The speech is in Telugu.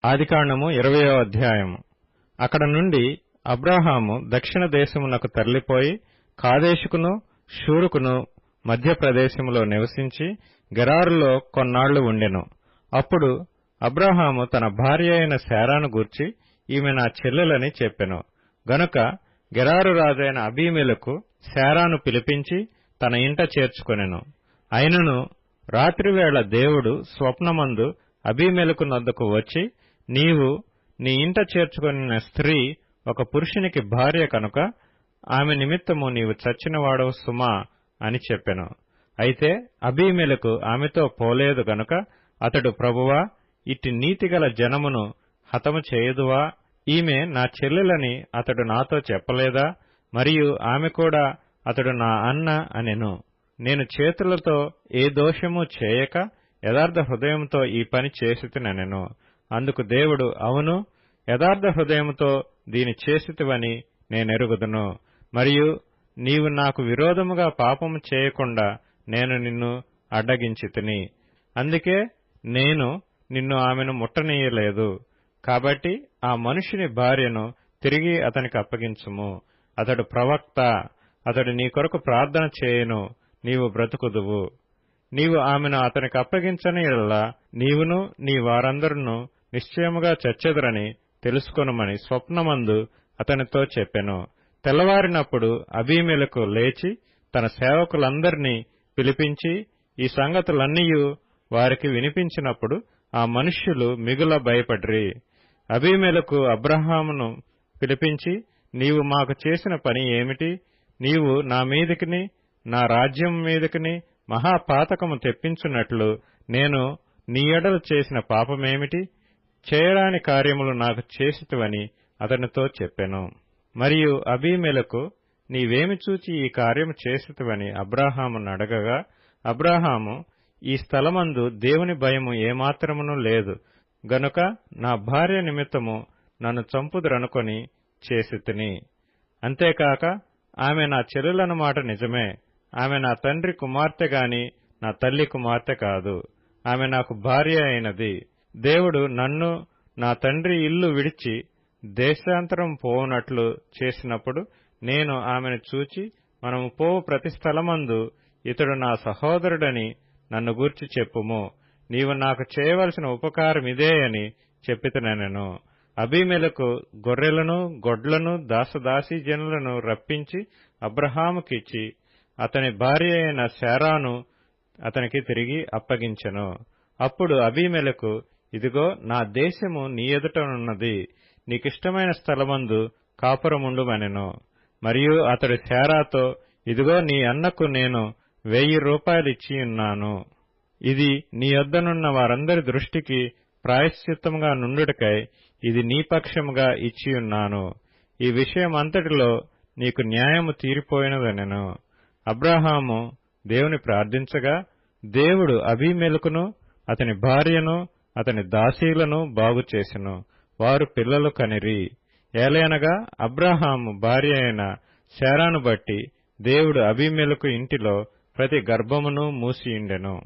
ఆదికాండము 20వ అధ్యాయము. అక్కడ నుండి అబ్రాహాము దక్షిణ దేశమునకు తరలిపోయి కాదేషుకును షూరుకును మధ్య ప్రదేశములో నివసించి గెరారులో కొన్నాళ్లు ఉండెను. అప్పుడు అబ్రాహాము తన భార్య అయిన శారాను గూర్చి ఈమె నా చెల్లెలని చెప్పెను. గనుక గెరారు రాజైన అబీమెలెకు శారాను పిలిపించి తన ఇంట చేర్చుకొనెను. అయినను రాత్రివేళ దేవుడు స్వప్నమందు అబీమెలెకు నొద్దకు వచ్చి, నీవు నీ ఇంట చేర్చుకొనిన స్త్రీ ఒక పురుషునికి భార్య కనుక ఆమె నిమిత్తము నీవు చచ్చినవాడవు సుమా అని చెప్పెను. అయితే అబీమెలెకు ఆమెతో పోలేదు గనుక అతడు, ప్రభువా, ఇట్టి నీతిగల జనమును హతము చేయుదువా? ఈమె నా చెల్లెలని అతడు నాతో చెప్పలేదా? మరియు ఆమె కూడా అతడు నా అన్న అనెను. నేను చేతులతో ఏ దోషము చేయక యథార్థ హృదయంతో ఈ పని చేసితినెను. అందుకు దేవుడు, అవును, యథార్థ హృదయముతో దీని చేసితివని నేనెరుగుదును. మరియు నీవు నాకు విరోధముగా పాపము చేయకుండా నేను నిన్ను అడ్డగించితిని. అందుకే నేను నిన్ను ఆమెను ముట్టనీయలేదు. కాబట్టి ఆ మనుషుని భార్యను తిరిగి అతనికి అప్పగించుము. అతడు ప్రవక్త, అతడు నీ కొరకు ప్రార్థన చేయును, నీవు బ్రతుకుదువు. నీవు ఆమెను అతనికి అప్పగించని యెడల నీవును నీ వారందరును నిశ్చయముగా చచ్చెదరని తెలుసుకొనుమని స్వప్నమందు అతనితో చెప్పెను. తెల్లవారినప్పుడు అబీమెలెకు లేచి తన సేవకులందరినీ పిలిపించి ఈ సంగతులన్నీయు వారికి వినిపించినప్పుడు ఆ మనుష్యులు మిగుల భయపడిరి. అబీమెలెకు అబ్రాహామును పిలిపించి, నీవు మాకు చేసిన పని ఏమిటి? నీవు నా మీదికిని నా రాజ్యం మీదికిని మహాపాతకము తెప్పించున్నట్లు నేను నీ ఎడల చేసిన పాపమేమిటి? చేయరాని కార్యములు నాకు చేసితివని అతనితో చెప్పెను. మరియు అబీమెలెకు, నీవేమి చూచి ఈ కార్యము చేసితివని అబ్రాహామును అడగగా, అబ్రాహాము, ఈ స్థలమందు దేవుని భయము ఏమాత్రమును లేదు గనుక నా భార్య నిమిత్తము నన్ను చంపుదురనుకొని చేసితిని. అంతేకాక ఆమె నా చెల్లెలన్న మాట నిజమే. ఆమె నా తండ్రి కుమార్తె గాని నా తల్లి కుమార్తె కాదు. ఆమె నాకు భార్య అయినది. దేవుడు నన్ను నా తండ్రి ఇల్లు విడిచి దేశాంతరం పోవునట్లు చేసినప్పుడు నేను ఆమెను చూచి, మనము పోవు ప్రతి స్థలమందు ఇతడు నా సహోదరుడని నన్ను గూర్చి చెప్పుము. నీవు నాకు చేయవలసిన ఉపకారమిదే అని చెప్పితినెను. అబీమెలెకు గొర్రెలను గొడ్లను దాసదాసీజనులను రప్పించి అబ్రాహాముకిచ్చి అతని భార్య అయిన శారాను అతనికి తిరిగి అప్పగించెను. అప్పుడు అబీమెలెకు, ఇదిగో నా దేశము నీ ఎదుటనున్నది, నీకిష్టమైన స్థలమందు కాపురముండుమనెను. మరియు అతడు శారాతో, ఇదిగో నీ అన్నకు నేను 1000 రూపాయలిచ్చియున్నాను. ఇది నీ యొద్దనున్న వారందరి దృష్టికి ప్రాయశ్చిత్తముగా నుండుటకై ఇది నీ పక్షముగా ఇచ్చియున్నాను. ఈ విషయమంతటిలో నీకు న్యాయము తీరిపోయినదనెను. అబ్రాహాము దేవుని ప్రార్థించగా దేవుడు అబీమెలెకును అతని భార్యను అతని దాసీలను బాగుచేసెను. వారు పిల్లలు కనిరి. ఏలయనగా అబ్రాహాము భార్య అయిన శారాను బట్టి దేవుడు అబీమెలెకు ఇంటిలో ప్రతి గర్భమును మూసియుండెను.